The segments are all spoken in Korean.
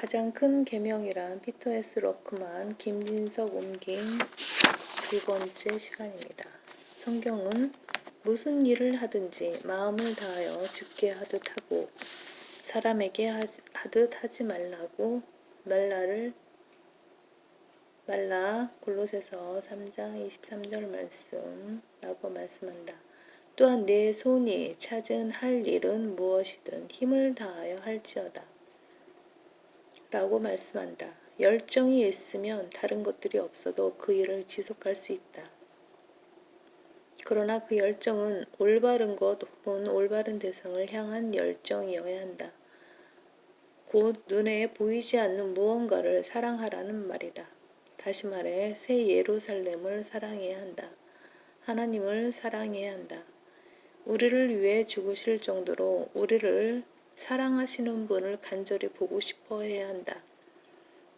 가장 큰 계명이란 피터 S. 러크만, 김진석 옮긴 두 번째 시간입니다. 성경은 무슨 일을 하든지 마음을 다하여 주께 하듯 하고 사람에게 하듯 하지 말라고 말라 골로새서 3장 23절 말씀라고 말씀한다. 또한 내 손이 찾은 할 일은 무엇이든 힘을 다하여 할지어다 라고 말씀한다. 열정이 있으면 다른 것들이 없어도 그 일을 지속할 수 있다. 그러나 그 열정은 올바른 것 혹은 올바른 대상을 향한 열정이어야 한다. 곧 눈에 보이지 않는 무언가를 사랑하라는 말이다. 다시 말해 새 예루살렘을 사랑해야 한다. 하나님을 사랑해야 한다. 우리를 위해 죽으실 정도로 우리를 사랑하시는 분을 간절히 보고 싶어 해야 한다.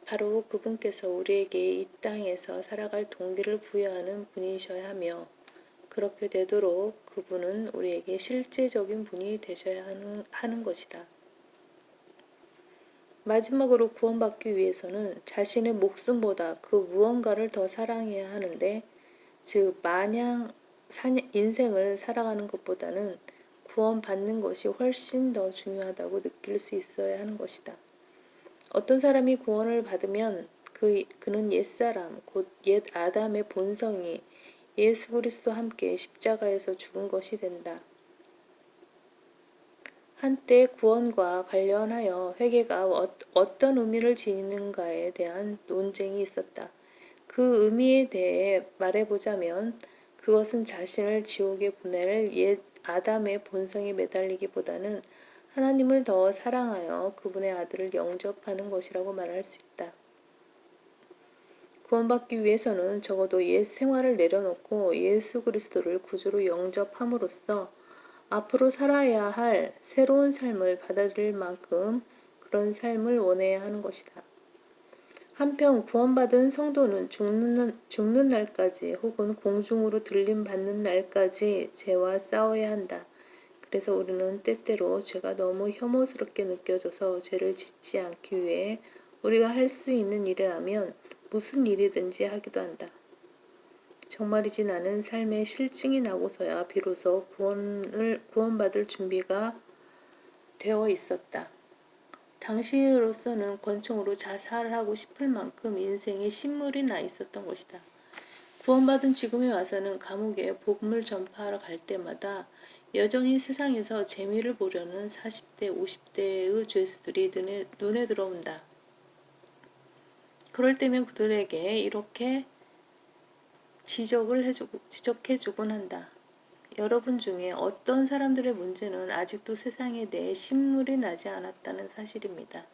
바로 그분께서 우리에게 이 땅에서 살아갈 동기를 부여하는 분이셔야 하며 그렇게 되도록 그분은 우리에게 실제적인 분이 되셔야 하는 것이다. 마지막으로 구원받기 위해서는 자신의 목숨보다 그 무언가를 더 사랑해야 하는데 즉 마냥 인생을 살아가는 것보다는 구원받는 것이 훨씬 더 중요하다고 느낄 수 있어야 하는 것이다. 어떤 사람이 구원을 받으면 그는 옛사람 곧 옛 아담의 본성이 예수 그리스도와 함께 십자가에서 죽은 것이 된다. 한때 구원과 관련하여 회개가 어떤 의미를 지니는가에 대한 논쟁이 있었다. 그 의미에 대해 말해보자면 그것은 자신을 지옥에 보낼 옛 아담의 본성에 매달리기보다는 하나님을 더 사랑하여 그분의 아들을 영접하는 것이라고 말할 수 있다. 구원받기 위해서는 적어도 옛 생활을 내려놓고 예수 그리스도를 구주로 영접함으로써 앞으로 살아야 할 새로운 삶을 받아들일 만큼 그런 삶을 원해야 하는 것이다. 한편 구원받은 성도는 죽는 날까지 혹은 공중으로 들림받는 날까지 죄와 싸워야 한다. 그래서 우리는 때때로 죄가 너무 혐오스럽게 느껴져서 죄를 짓지 않기 위해 우리가 할 수 있는 일이라면 무슨 일이든지 하기도 한다. 정말이지 나는 삶의 실증이 나고서야 비로소 구원받을 준비가 되어 있었다. 당시로서는 권총으로 자살하고 싶을 만큼 인생에 신물이 나 있었던 것이다. 구원받은 지금에 와서는 감옥에 복음을 전파하러 갈 때마다 여전히 세상에서 재미를 보려는 40대, 50대의 죄수들이 눈에 들어온다. 그럴 때면 그들에게 이렇게 지적해주곤 한다. 여러분 중에 어떤 사람들의 문제는 아직도 세상에 대해 신물이 나지 않았다는 사실입니다.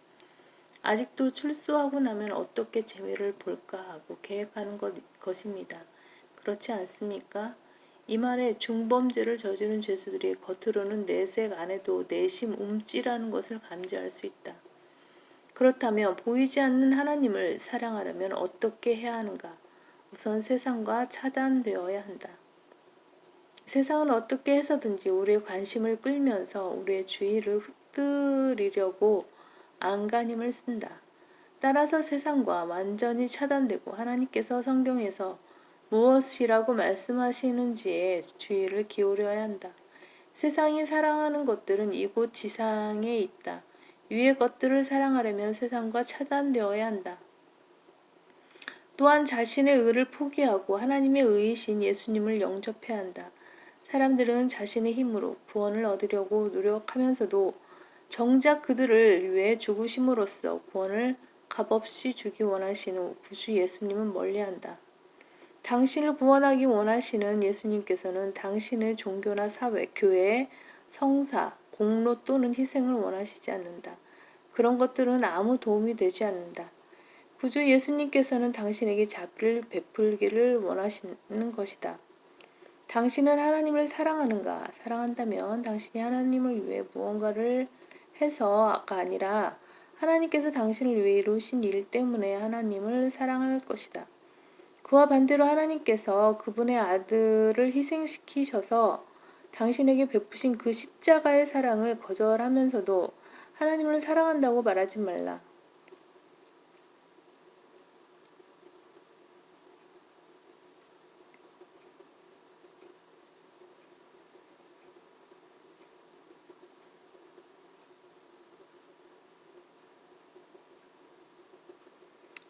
아직도 출소하고 나면 어떻게 재미를 볼까 하고 계획하는 것입니다. 그렇지 않습니까? 이 말에 중범죄를 저지른 죄수들이 겉으로는 내색 안에도 내심 움찔하는 것을 감지할 수 있다. 그렇다면 보이지 않는 하나님을 사랑하려면 어떻게 해야 하는가? 우선 세상과 차단되어야 한다. 세상은 어떻게 해서든지 우리의 관심을 끌면서 우리의 주의를 흩뜨리려고 안간힘을 쓴다. 따라서 세상과 완전히 차단되고 하나님께서 성경에서 무엇이라고 말씀하시는지에 주의를 기울여야 한다. 세상이 사랑하는 것들은 이곳 지상에 있다. 위의 것들을 사랑하려면 세상과 차단되어야 한다. 또한 자신의 의를 포기하고 하나님의 의이신 예수님을 영접해야 한다. 사람들은 자신의 힘으로 구원을 얻으려고 노력하면서도 정작 그들을 위해 죽으심으로써 구원을 값없이 주기 원하시는 구주 예수님은 멀리한다. 당신을 구원하기 원하시는 예수님께서는 당신의 종교나 사회, 교회, 성사, 공로 또는 희생을 원하시지 않는다. 그런 것들은 아무 도움이 되지 않는다. 구주 예수님께서는 당신에게 자비를 베풀기를 원하시는 것이다. 당신은 하나님을 사랑하는가? 사랑한다면 당신이 하나님을 위해 무언가를 해서가 아니라 하나님께서 당신을 위해 이루신 일 때문에 하나님을 사랑할 것이다. 그와 반대로 하나님께서 그분의 아들을 희생시키셔서 당신에게 베푸신 그 십자가의 사랑을 거절하면서도 하나님을 사랑한다고 말하지 말라.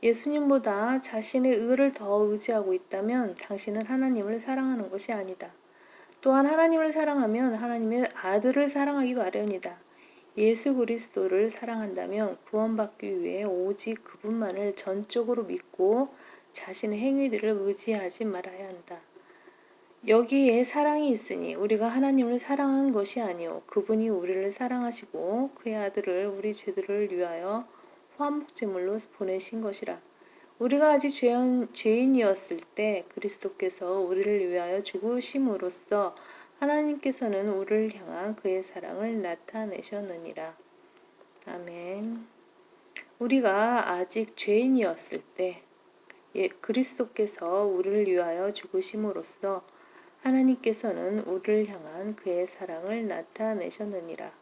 예수님보다 자신의 의를 더 의지하고 있다면 당신은 하나님을 사랑하는 것이 아니다. 또한 하나님을 사랑하면 하나님의 아들을 사랑하기 마련이다. 예수 그리스도를 사랑한다면 구원받기 위해 오직 그분만을 전적으로 믿고 자신의 행위들을 의지하지 말아야 한다. 여기에 사랑이 있으니 우리가 하나님을 사랑한 것이 아니요 그분이 우리를 사랑하시고 그의 아들을 우리 죄들을 위하여 화목제물로 보내신 것이라. 우리가 아직 죄인이었을 때 그리스도께서 우리를 위하여 죽으심으로써 하나님께서는 우리를 향한 그의 사랑을 나타내셨느니라. 아멘. 우리가 아직 죄인이었을 때 그리스도께서 우리를 위하여 죽으심으로써 하나님께서는 우리를 향한 그의 사랑을 나타내셨느니라.